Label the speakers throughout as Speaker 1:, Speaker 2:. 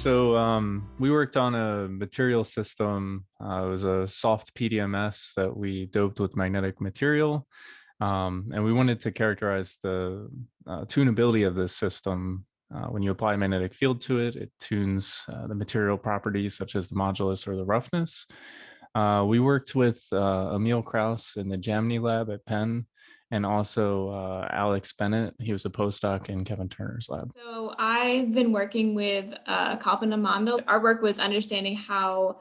Speaker 1: We worked on a material system. It was a soft PDMS that we doped with magnetic material. And we wanted to characterize the tunability of this system. When you apply a magnetic field to it, it tunes the material properties such as the modulus or the roughness. We worked with Emil Kraus in the Jamney lab at Penn, and also Alex Bennett. He was a postdoc in Kevin Turner's lab.
Speaker 2: So I've been working with Kalpana Mandal. Our work was understanding how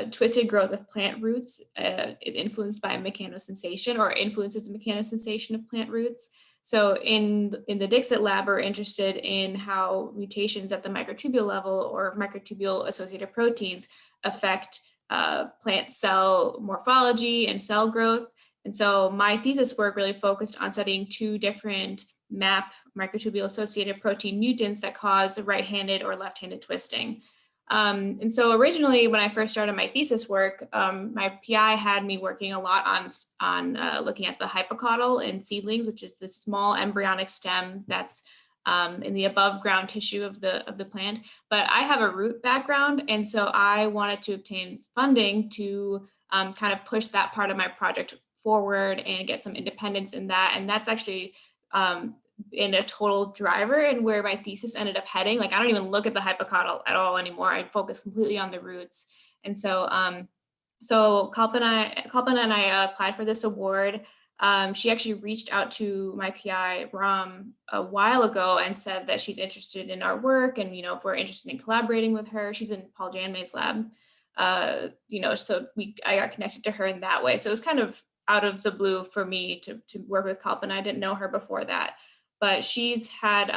Speaker 2: twisted growth of plant roots is influenced by mechanosensation or influences the mechanosensation of plant roots. So in the Dixit lab, we're interested in how mutations at the microtubule level or microtubule associated proteins affect plant cell morphology and cell growth. And so my thesis work really focused on studying two different MAP microtubule associated protein mutants that cause right-handed or left-handed twisting. And so originally, when I first started my thesis work, my PI had me working a lot on looking at the hypocaudal in seedlings, which is this small embryonic stem that's in the above ground tissue of the plant. But I have a root background, and so I wanted to obtain funding to kind of push that part of my project forward and get some independence in that. And that's actually in a total driver and where my thesis ended up heading. Like, I don't even look at the hypocaudal at all anymore. I focus completely on the roots. And so Kalpana and I applied for this award. She actually reached out to my PI, Ram, a while ago and said that she's interested in our work and, if we're interested in collaborating with her. She's in Paul Janmay's lab, so I got connected to her in that way. So it was kind of out of the blue for me to work with Kalpana. I didn't know her before that, but she's had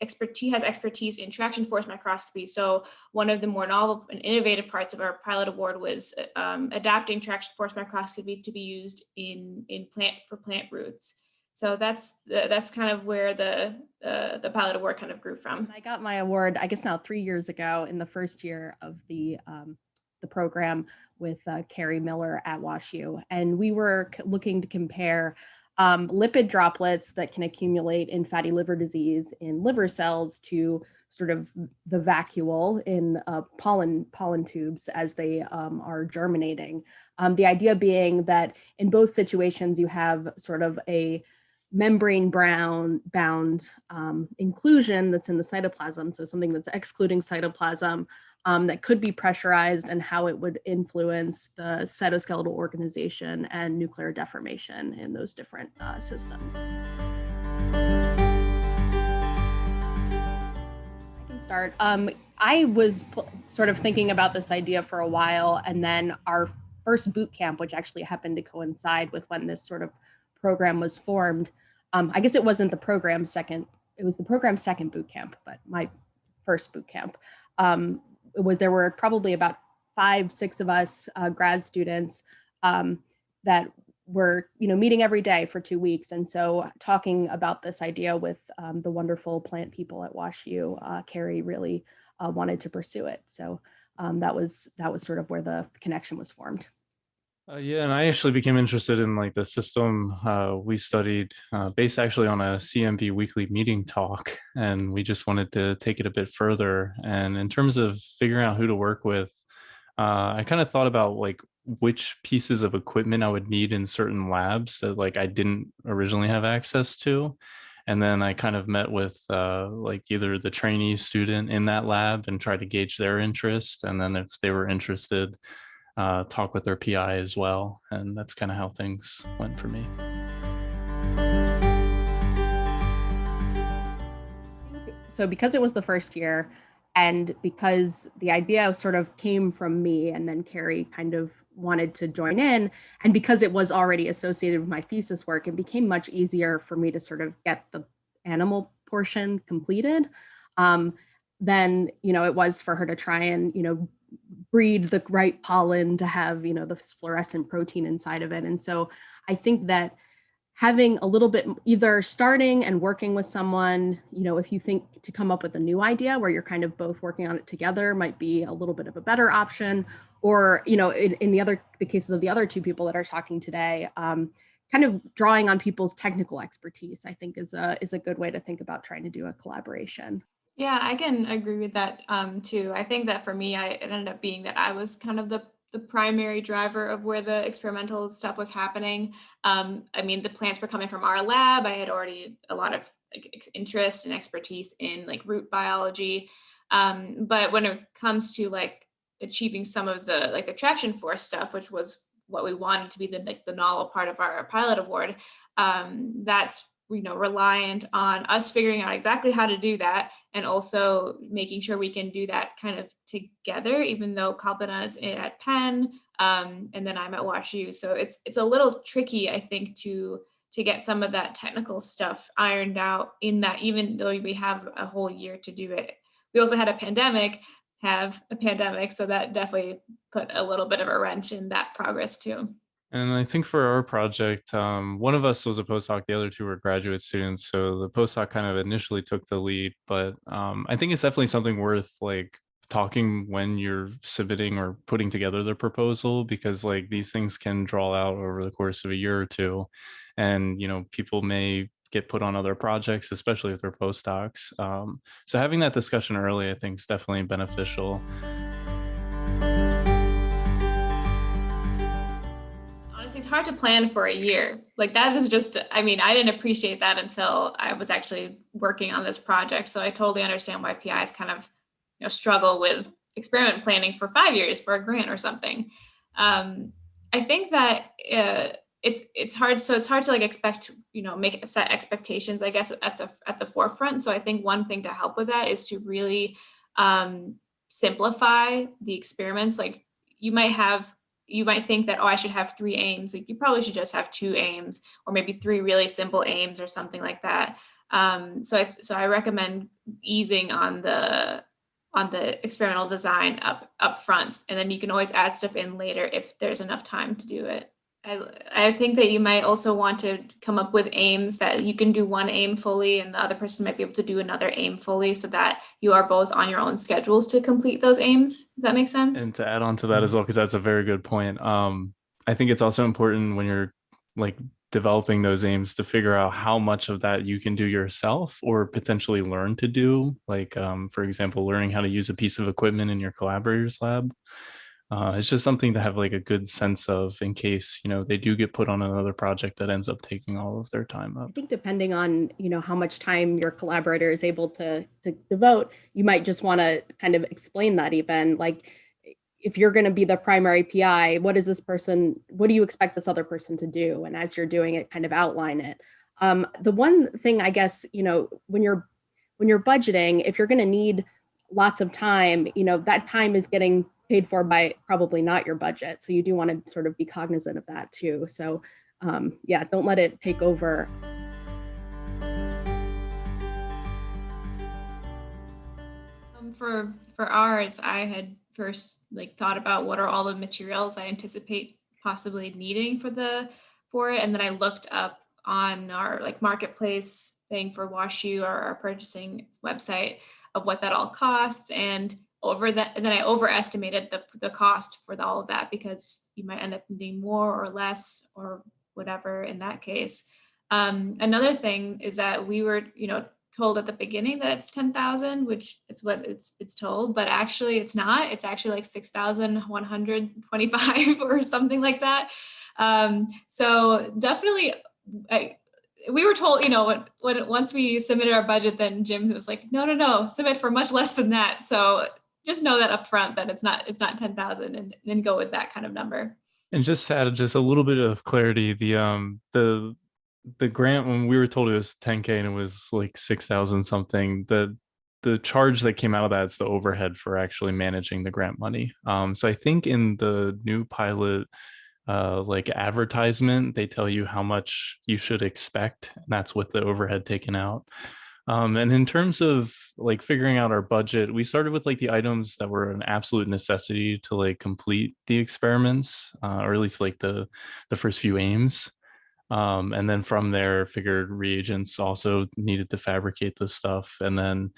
Speaker 2: expertise in traction force microscopy. So one of the more novel and innovative parts of our pilot award was adapting traction force microscopy to be used in plant roots. So that's kind of where the pilot award kind of grew from.
Speaker 3: I got my award, I guess now 3 years ago, in the first year of the program with Carrie Miller at WashU. And we were looking to compare lipid droplets that can accumulate in fatty liver disease in liver cells to sort of the vacuole in pollen tubes as they are germinating. The idea being that in both situations, you have sort of a membrane bound inclusion that's in the cytoplasm. So something that's excluding cytoplasm that could be pressurized, and how it would influence the cytoskeletal organization and nuclear deformation in those different systems. I can start. I was sort of thinking about this idea for a while, and then our first boot camp, which actually happened to coincide with when this sort of program was formed. I guess it wasn't the program's second, it was the program's second boot camp, but my first boot camp. There were probably about 5-6 of us grad students that were meeting every day for 2 weeks. And so talking about this idea with the wonderful plant people at WashU, Carrie really wanted to pursue it. So that was sort of where the connection was formed.
Speaker 1: Yeah, and I actually became interested in like the system we studied based actually on a CEMB weekly meeting talk, and we just wanted to take it a bit further. And in terms of figuring out who to work with, I kind of thought about like which pieces of equipment I would need in certain labs that like I didn't originally have access to. And then I kind of met with like either the trainee student in that lab and tried to gauge their interest. And then if they were interested, talk with their PI as well. And that's kind of how things went for me.
Speaker 3: So because it was the first year, and because the idea sort of came from me, and then Carrie kind of wanted to join in, and because it was already associated with my thesis work, it became much easier for me to sort of get the animal portion completed than, it was for her to try and, breed the right pollen to have, the fluorescent protein inside of it. And so I think that having a little bit, either starting and working with someone, if you think to come up with a new idea where you're kind of both working on it together, might be a little bit of a better option. Or, in the cases of the other two people that are talking today, kind of drawing on people's technical expertise, I think is a good way to think about trying to do a collaboration.
Speaker 2: Yeah, I can agree with that too. I think that for me, it ended up being that I was kind of the primary driver of where the experimental stuff was happening. I mean, the plants were coming from our lab. I had already a lot of like interest and expertise in like root biology. But when it comes to like achieving some of the like the traction force stuff, which was what we wanted to be the like the novel part of our pilot award, that's reliant on us figuring out exactly how to do that and also making sure we can do that kind of together, even though Kalpana is at Penn and then I'm at WashU. So it's a little tricky, I think, to get some of that technical stuff ironed out in that, even though we have a whole year to do it. We also had have a pandemic, so that definitely put a little bit of a wrench in that progress too.
Speaker 1: And I think for our project, one of us was a postdoc, the other two were graduate students. So the postdoc kind of initially took the lead, but I think it's definitely something worth like talking when you're submitting or putting together the proposal, because like these things can draw out over the course of a year or two. And, people may get put on other projects, especially if they're postdocs. So having that discussion early, I think, is definitely beneficial.
Speaker 2: Honestly, it's hard to plan for a year. Like that is just, I mean, I didn't appreciate that until I was actually working on this project. So I totally understand why PIs kind of, struggle with experiment planning for 5 years for a grant or something. I think that it's hard. So it's hard to like expect, make set expectations, I guess, at the forefront. So I think one thing to help with that is to really simplify the experiments. Like you might think that, oh, I should have 3 aims. Like you probably should just have 2 aims, or maybe 3 really simple aims or something like that. So I recommend easing on the experimental design up front, and then you can always add stuff in later if there's enough time to do it. I think that you might also want to come up with aims that you can do 1 aim fully and the other person might be able to do another aim fully, so that you are both on your own schedules to complete those aims. Does that make sense?
Speaker 1: And to add on to that as well, because that's a very good point. I think it's also important when you're like developing those aims to figure out how much of that you can do yourself or potentially learn to do. Like, for example, learning how to use a piece of equipment in your collaborators lab. It's just something to have like a good sense of in case, they do get put on another project that ends up taking all of their time
Speaker 3: I
Speaker 1: up.
Speaker 3: think depending on, how much time your collaborator is able to devote, you might just want to kind of explain that even like if you're going to be the primary PI, what do you expect this other person to do? And as you're doing it, kind of outline it. The one thing I guess, when you're budgeting, if you're going to need lots of time, that time is getting paid for by probably not your budget. So you do want to sort of be cognizant of that too. So yeah, don't let it take over.
Speaker 2: For ours, I had first like thought about what are all the materials I anticipate possibly needing for it, and then I looked up on our like marketplace thing for WashU, our purchasing website, of what that all costs, and then I overestimated the cost for all of that, because you might end up needing more or less or whatever in that case. Another thing is that we were, told at the beginning that it's 10,000, which it's what it's told, but actually it's not. It's actually like 6,125 or something like that. So definitely, we were told, once we submitted our budget, then Jim was like, no, submit for much less than that. So just know that up front that it's not 10,000, and then go with that kind of number.
Speaker 1: And just to add just a little bit of clarity, the grant, when we were told it was 10K and it was like 6,000 something, the charge that came out of that is the overhead for actually managing the grant money. So I think in the new pilot like advertisement, they tell you how much you should expect, and that's with the overhead taken out. And in terms of like figuring out our budget, we started with like the items that were an absolute necessity to like complete the experiments, or at least like the first few aims. And then from there, figured reagents also needed to fabricate this stuff, and then,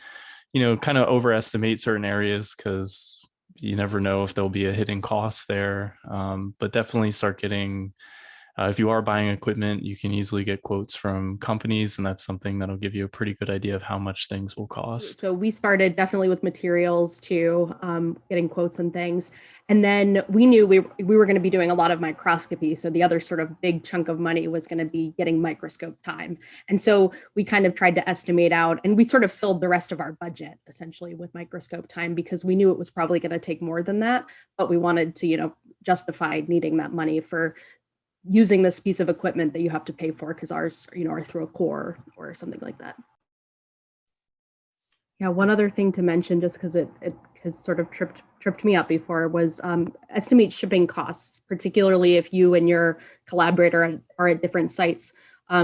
Speaker 1: kind of overestimate certain areas because you never know if there'll be a hidden cost there. But definitely start getting if you are buying equipment, you can easily get quotes from companies, and that's something that'll give you a pretty good idea of how much things will cost.
Speaker 3: So we started definitely with materials too, getting quotes and things. And then we knew we were going to be doing a lot of microscopy. So the other sort of big chunk of money was going to be getting microscope time. And so we kind of tried to estimate out, and we sort of filled the rest of our budget essentially with microscope time because we knew it was probably going to take more than that. But we wanted to, justify needing that money for using this piece of equipment that you have to pay for because ours, are through a core or something like that. Yeah, one other thing to mention, just because it has sort of tripped me up before, was estimate shipping costs, particularly if you and your collaborator are at different sites,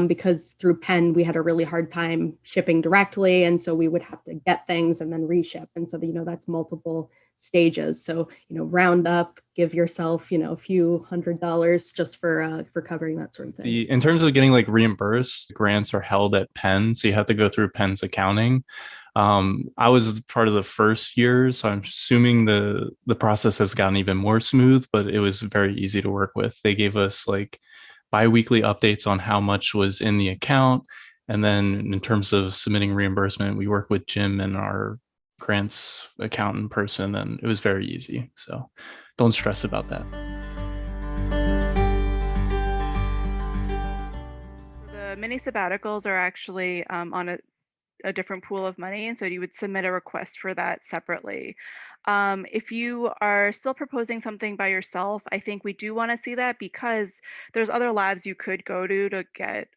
Speaker 3: because through Penn we had a really hard time shipping directly, and so we would have to get things and then reship, and so that's multiple stages. So round up, give yourself a few $100s just for covering that sort of thing.
Speaker 1: In terms of getting like reimbursed, grants are held at Penn, so you have to go through Penn's accounting. I was part of the first year, so I'm assuming the process has gotten even more smooth, but it was very easy to work with. They gave us like bi-weekly updates on how much was in the account. And then in terms of submitting reimbursement, we worked with Jim and our grants accountant person, and it was very easy. So don't stress about that.
Speaker 4: The mini sabbaticals are actually on a different pool of money, and so you would submit a request for that separately. If you are still proposing something by yourself, I think we do want to see that because there's other labs you could go to get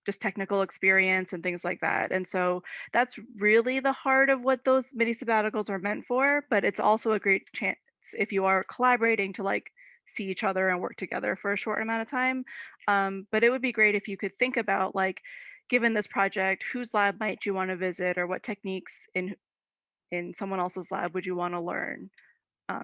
Speaker 4: just technical experience and things like that. And so that's really the heart of what those mini sabbaticals are meant for, but it's also a great chance if you are collaborating to like see each other and work together for a short amount of time. But it would be great if you could think about, like, given this project, whose lab might you want to visit, or what techniques in someone else's lab would you want to learn,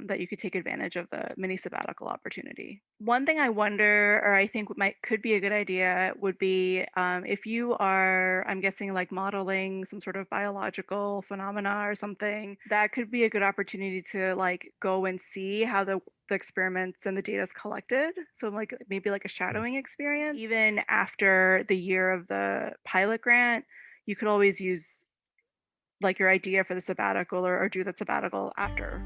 Speaker 4: that you could take advantage of the mini sabbatical opportunity. One thing I wonder, or I think could be a good idea, would be if you are, I'm guessing, like modeling some sort of biological phenomena or something, that could be a good opportunity to like go and see how the experiments and the data is collected. So like maybe like a shadowing experience. Even after the year of the pilot grant, you could always use like your idea for the sabbatical or do that sabbatical after.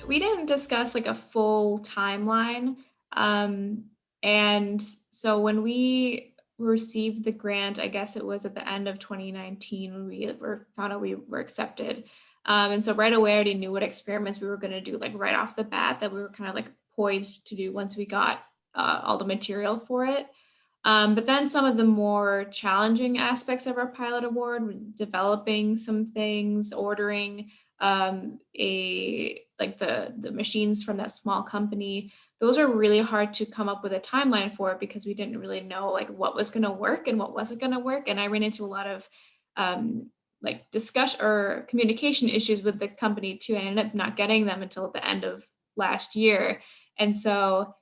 Speaker 2: We didn't discuss like a full timeline. And so when we received the grant, I guess it was at the end of 2019 when we found out we were accepted. And so right away I already knew what experiments we were going to do, like right off the bat, that we were kind of like poised to do once we got all the material for it. But then some of the more challenging aspects of our pilot award, developing some things, ordering the machines from that small company, those are really hard to come up with a timeline for because we didn't really know like what was going to work and what wasn't going to work. And I ran into a lot of like discussion or communication issues with the company too. I ended up not getting them until the end of last year. And so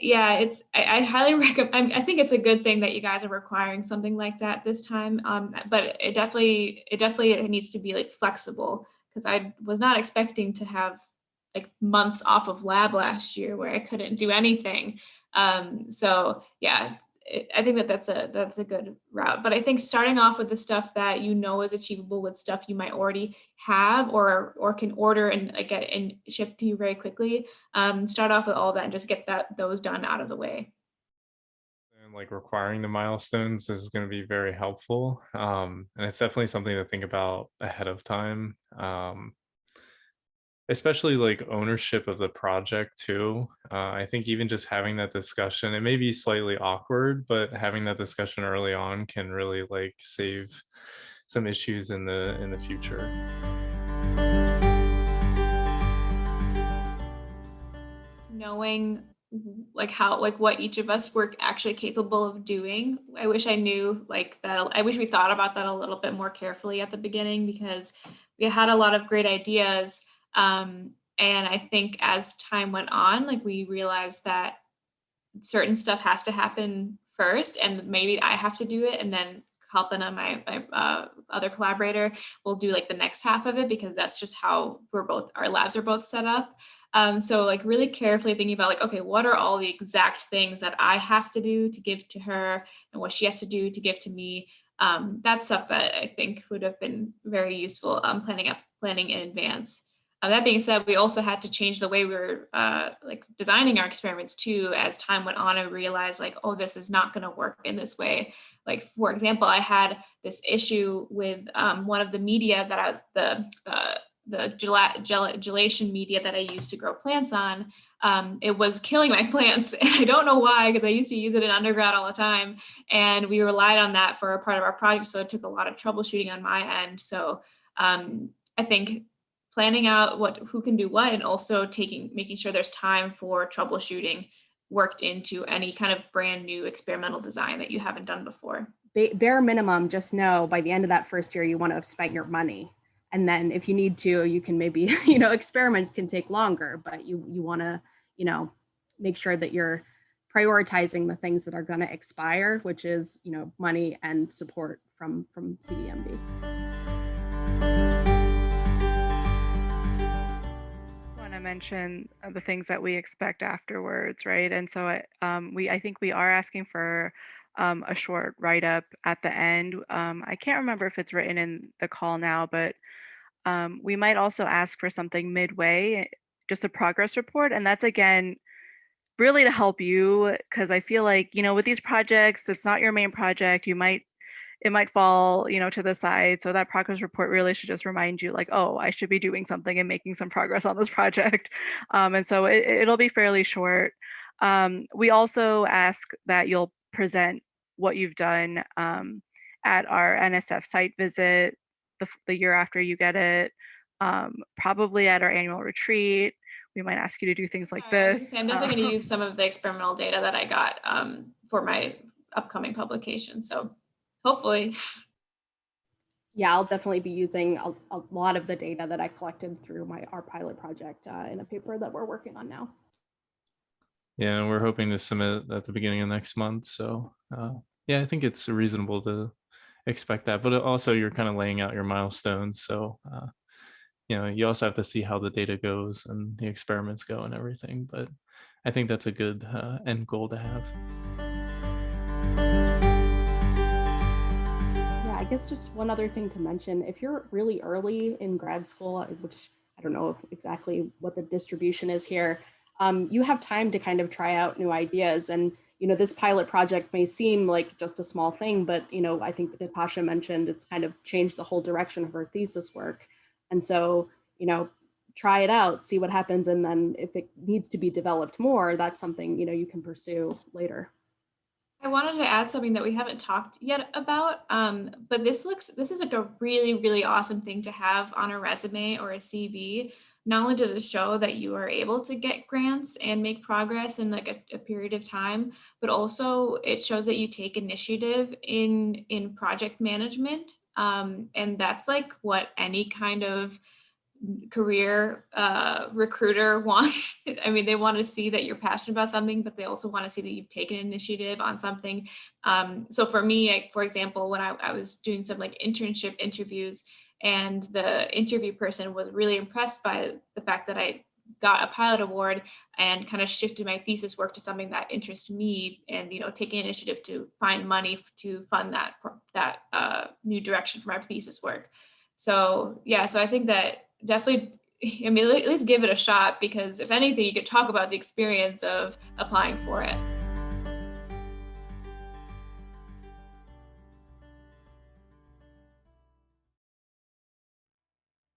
Speaker 2: yeah, I highly recommend. I think it's a good thing that you guys are requiring something like that this time. But it definitely needs to be like flexible because I was not expecting to have like months off of lab last year where I couldn't do anything. So yeah, I think that's a good route. But I think starting off with the stuff that is achievable with stuff you might already have or can order and get and ship to you very quickly. Start off with all that and just get those done out of the way.
Speaker 1: And like requiring the milestones is going to be very helpful, and it's definitely something to think about ahead of time. Especially like ownership of the project too. I think even just having that discussion, it may be slightly awkward, but having that discussion early on can really like save some issues in the future.
Speaker 2: Knowing like what each of us were actually capable of doing. I wish I knew like that. I wish we thought about that a little bit more carefully at the beginning because we had a lot of great ideas. And I think as time went on, like we realized that certain stuff has to happen first and maybe I have to do it and then Kalpana, my other collaborator, will do like the next half of it, because that's just how our labs are both set up. So like really carefully thinking about like, okay, what are all the exact things that I have to do to give to her, and what she has to do to give to me. That's stuff that I think would have been very useful planning in advance. That being said, we also had to change the way we were like designing our experiments too, as time went on. I realized like, oh, this is not going to work in this way. Like, for example, I had this issue with one of the media that the gelation media that I used to grow plants on. It was killing my plants, and I don't know why, because I used to use it in undergrad all the time, and we relied on that for a part of our project. So it took a lot of troubleshooting on my end. So I think planning out who can do what, and also making sure there's time for troubleshooting worked into any kind of brand new experimental design that you haven't done before.
Speaker 3: Bare minimum, just know by the end of that first year, you want to have spent your money. And then if you need to, you can maybe, experiments can take longer, but you want to, make sure that you're prioritizing the things that are going to expire, which is, money and support from CEMB.
Speaker 4: I mention the things that we expect afterwards, right? And so I think we are asking for a short write-up at the end. I can't remember if it's written in the call now, but we might also ask for something midway, just a progress report. And that's, again, really to help you, because I feel like, with these projects, it's not your main project. It might fall, to the side. So that progress report really should just remind you like, oh, I should be doing something and making some progress on this project. And so it'll be fairly short. We also ask that you'll present what you've done at our NSF site visit the year after you get it, probably at our annual retreat. We might ask you to do things like this.
Speaker 2: I'm definitely going to use some of the experimental data that I got for my upcoming publication. So hopefully.
Speaker 3: Yeah, I'll definitely be using a lot of the data that I collected through our pilot project in a paper that we're working on now.
Speaker 1: Yeah, and we're hoping to submit at the beginning of next month. So yeah, I think it's reasonable to expect that, but also you're kind of laying out your milestones. So you also have to see how the data goes and the experiments go and everything. But I think that's a good end goal to have.
Speaker 3: Yeah, I guess just one other thing to mention, if you're really early in grad school, which I don't know exactly what the distribution is here, you have time to kind of try out new ideas. And this pilot project may seem like just a small thing, but I think Natasha mentioned it's kind of changed the whole direction of her thesis work. And so, try it out, see what happens. And then if it needs to be developed more, that's something, you can pursue later.
Speaker 2: I wanted to add something that we haven't talked yet about, but this is like a really, really awesome thing to have on a resume or a CV. Not only does it show that you are able to get grants and make progress in like a period of time, but also it shows that you take initiative in project management. And that's like what any kind of career recruiter wants. I mean, they want to see that you're passionate about something, but they also want to see that you've taken initiative on something. So for me, for example, when I was doing some like internship interviews, and the interview person was really impressed by the fact that I got a pilot award and kind of shifted my thesis work to something that interests me, and taking initiative to find money to fund that new direction for my thesis work. So yeah, so I think that definitely, at least give it a shot, because if anything, you could talk about the experience of applying for it.